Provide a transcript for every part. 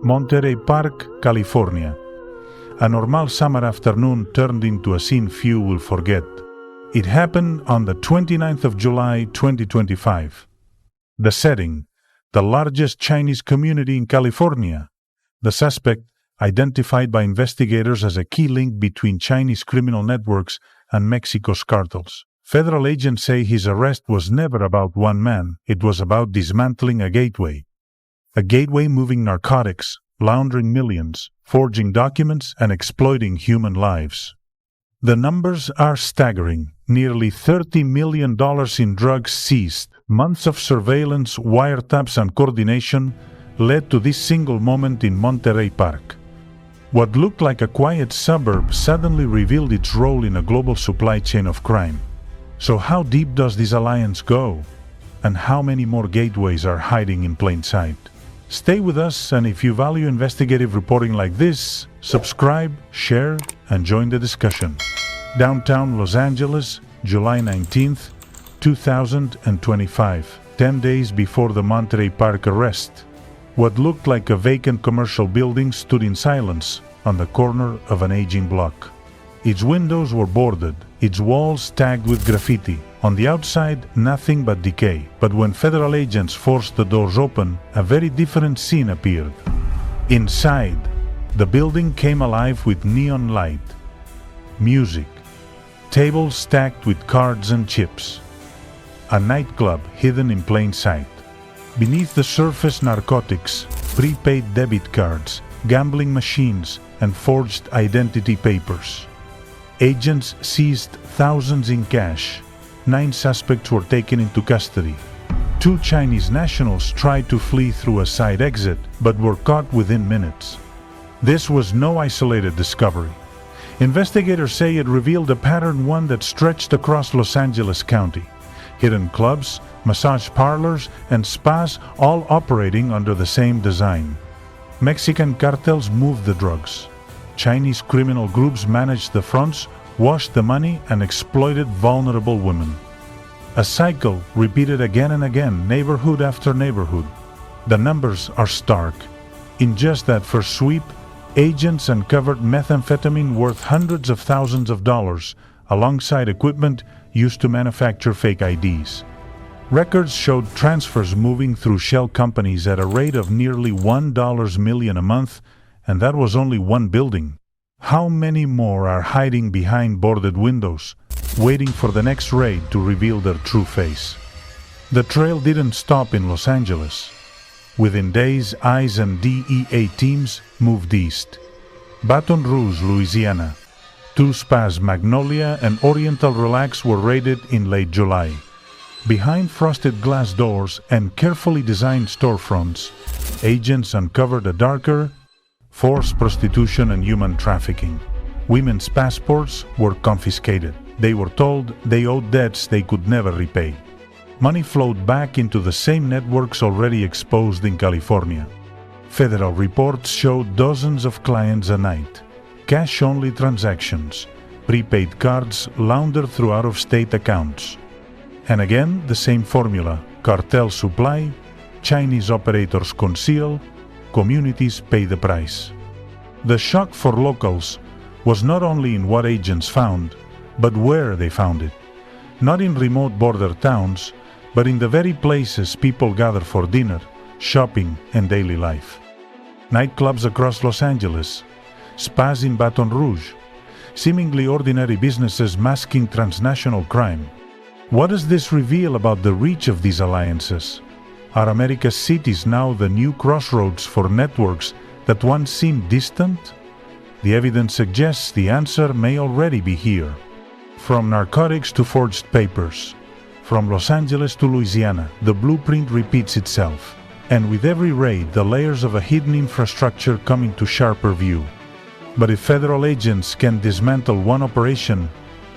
Monterey Park, California. A normal summer afternoon turned into a scene few will forget. It happened on the 29th of July, 2025. The setting: the largest Chinese community in California. The suspect, identified by investigators as a key link between Chinese criminal networks and Mexico's cartels. Federal agents say his arrest was never about one man, it was about dismantling a gateway. A gateway moving narcotics, laundering millions, forging documents, and exploiting human lives. The numbers are staggering. Nearly $30 million in drugs seized, months of surveillance, wiretaps, and coordination led to this single moment in Monterey Park. What looked like a quiet suburb suddenly revealed its role in a global supply chain of crime. So how deep does this alliance go? And how many more gateways are hiding in plain sight? Stay with us, and if you value investigative reporting like this, subscribe, share, and join the discussion. Downtown Los Angeles, July 19th, 2025, 10 days before the Monterey Park arrest. What looked like a vacant commercial building stood in silence on the corner of an aging block. Its windows were boarded, its walls tagged with graffiti. On the outside, nothing but decay. But when federal agents forced the doors open, a very different scene appeared. Inside, the building came alive with neon light, music, tables stacked with cards and chips. A nightclub hidden in plain sight. Beneath the surface, narcotics, prepaid debit cards, gambling machines, and forged identity papers. Agents seized thousands in cash. 9 suspects were taken into custody. 2 Chinese nationals tried to flee through a side exit, but were caught within minutes. This was no isolated discovery. Investigators say it revealed a pattern, one that stretched across Los Angeles County. Hidden clubs, massage parlors, and spas all operating under the same design. Mexican cartels moved the drugs. Chinese criminal groups managed the fronts, washed the money, and exploited vulnerable women. A cycle repeated again and again, neighborhood after neighborhood. The numbers are stark. In just that first sweep, agents uncovered methamphetamine worth hundreds of thousands of dollars, alongside equipment used to manufacture fake IDs. Records showed transfers moving through shell companies at a rate of nearly $1 million a month, and that was only one building. How many more are hiding behind boarded windows, waiting for the next raid to reveal their true face? The trail didn't stop in Los Angeles. Within days, ICE and DEA teams moved east. Baton Rouge, Louisiana. 2 spas, Magnolia and Oriental Relax, were raided in late July. Behind frosted glass doors and carefully designed storefronts, agents uncovered a darker, forced prostitution and human trafficking. Women's passports were confiscated. They were told they owed debts they could never repay. Money flowed back into the same networks already exposed in California. Federal reports showed dozens of clients a night. Cash-only transactions, prepaid cards laundered through out-of-state accounts. And again, the same formula: cartel supply, Chinese operators conceal, communities pay the price. The shock for locals was not only in what agents found, but where they found it. Not in remote border towns, but in the very places people gather for dinner, shopping, and daily life. Nightclubs across Los Angeles, spas in Baton Rouge, seemingly ordinary businesses masking transnational crime. What does this reveal about the reach of these alliances? Are America's cities now the new crossroads for networks that once seemed distant? The evidence suggests the answer may already be here. From narcotics to forged papers, from Los Angeles to Louisiana, the blueprint repeats itself. And with every raid, the layers of a hidden infrastructure come into sharper view. But if federal agents can dismantle one operation,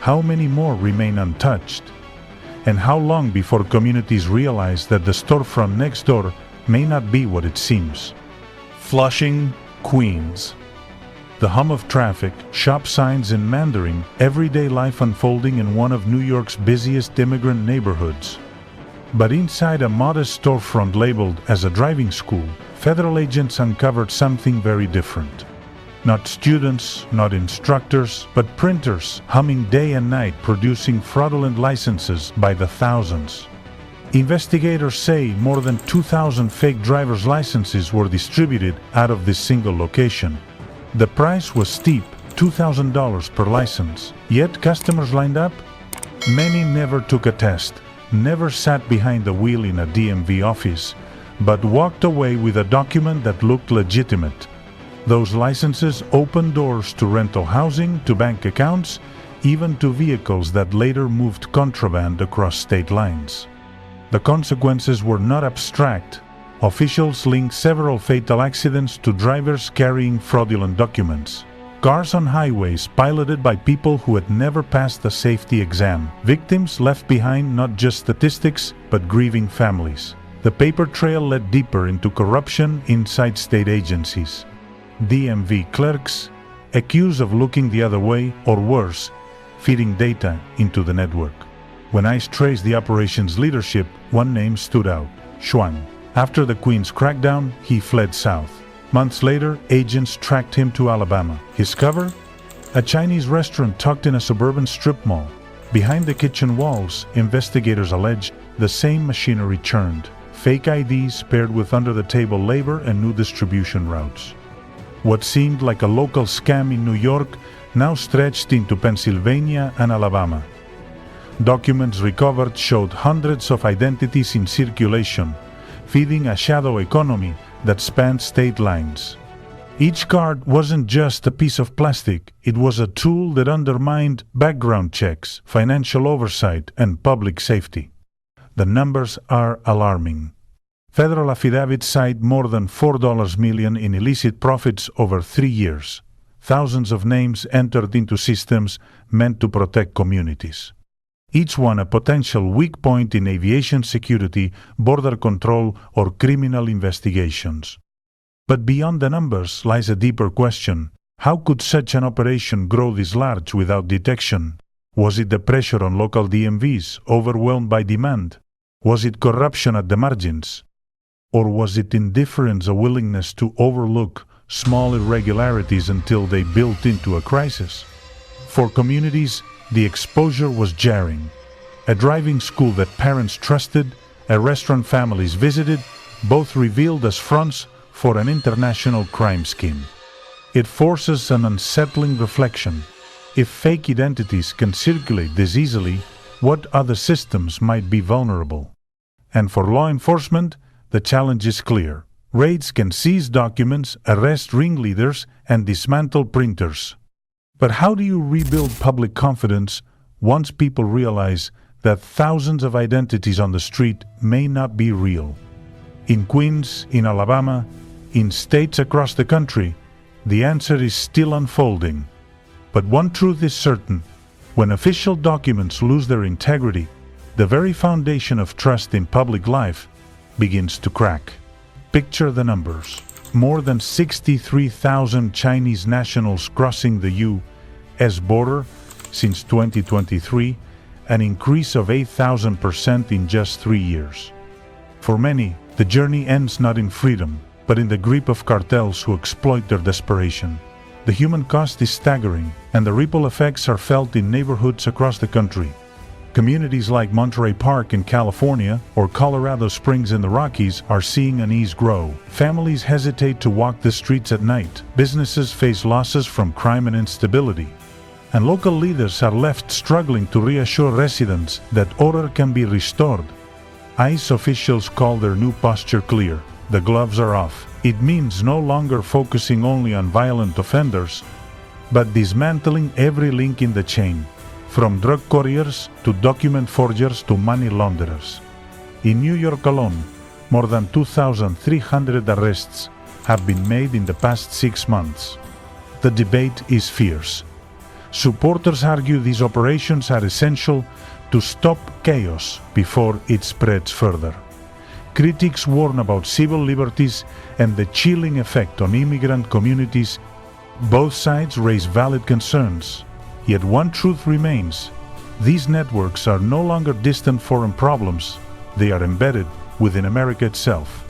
how many more remain untouched? And how long before communities realize that the storefront next door may not be what it seems? Flushing, Queens. The hum of traffic, shop signs in Mandarin, everyday life unfolding in one of New York's busiest immigrant neighborhoods. But inside a modest storefront labeled as a driving school, federal agents uncovered something very different. Not students, not instructors, but printers humming day and night, producing fraudulent licenses by the thousands. Investigators say more than 2,000 fake driver's licenses were distributed out of this single location. The price was steep, $2,000 per license. Yet customers lined up? Many never took a test, never sat behind the wheel in a DMV office, but walked away with a document that looked legitimate. Those licenses opened doors to rental housing, to bank accounts, even to vehicles that later moved contraband across state lines. The consequences were not abstract. Officials linked several fatal accidents to drivers carrying fraudulent documents. Cars on highways piloted by people who had never passed a safety exam. Victims left behind not just statistics, but grieving families. The paper trail led deeper into corruption inside state agencies. DMV clerks accused of looking the other way, or worse, feeding data into the network. When ICE traced the operation's leadership, one name stood out: Xuan. After the Queens crackdown, he fled south. Months later, agents tracked him to Alabama. His cover? A Chinese restaurant tucked in a suburban strip mall. Behind the kitchen walls, investigators alleged the same machinery churned. Fake IDs paired with under-the-table labor and new distribution routes. What seemed like a local scam in New York now stretched into Pennsylvania and Alabama. Documents recovered showed hundreds of identities in circulation, feeding a shadow economy that spanned state lines. Each card wasn't just a piece of plastic, it was a tool that undermined background checks, financial oversight, and public safety. The numbers are alarming. Federal affidavits cite more than $4 million in illicit profits over 3 years. Thousands of names entered into systems meant to protect communities. Each one a potential weak point in aviation security, border control, or criminal investigations. But beyond the numbers lies a deeper question. How could such an operation grow this large without detection? Was it the pressure on local DMVs, overwhelmed by demand? Was it corruption at the margins? Or was it indifference, a willingness to overlook small irregularities until they built into a crisis? For communities, the exposure was jarring. A driving school that parents trusted, a restaurant families visited, both revealed as fronts for an international crime scheme. It forces an unsettling reflection. If fake identities can circulate this easily, what other systems might be vulnerable? And for law enforcement, the challenge is clear. Raids can seize documents, arrest ringleaders, and dismantle printers. But how do you rebuild public confidence once people realize that thousands of identities on the street may not be real? In Queens, in Alabama, in states across the country, the answer is still unfolding. But one truth is certain: when official documents lose their integrity, the very foundation of trust in public life begins to crack. Picture the numbers. More than 63,000 Chinese nationals crossing the U.S. border since 2023, an increase of 8,000% in just 3 years. For many, the journey ends not in freedom, but in the grip of cartels who exploit their desperation. The human cost is staggering, and the ripple effects are felt in neighborhoods across the country. Communities like Monterey Park in California or Colorado Springs in the Rockies are seeing unease grow. Families hesitate to walk the streets at night. Businesses face losses from crime and instability. And local leaders are left struggling to reassure residents that order can be restored. ICE officials call their new posture clear. The gloves are off. It means no longer focusing only on violent offenders, but dismantling every link in the chain, from drug couriers to document forgers to money launderers. In New York alone, more than 2,300 arrests have been made in the past 6 months. The debate is fierce. Supporters argue these operations are essential to stop chaos before it spreads further. Critics warn about civil liberties and the chilling effect on immigrant communities. Both sides raise valid concerns. Yet one truth remains: these networks are no longer distant foreign problems, they are embedded within America itself.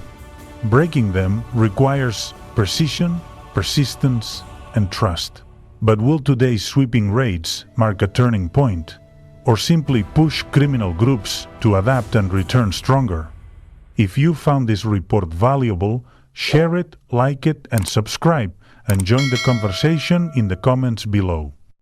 Breaking them requires precision, persistence, and trust. But will today's sweeping raids mark a turning point, or simply push criminal groups to adapt and return stronger? If you found this report valuable, share it, like it, and subscribe, and join the conversation in the comments below.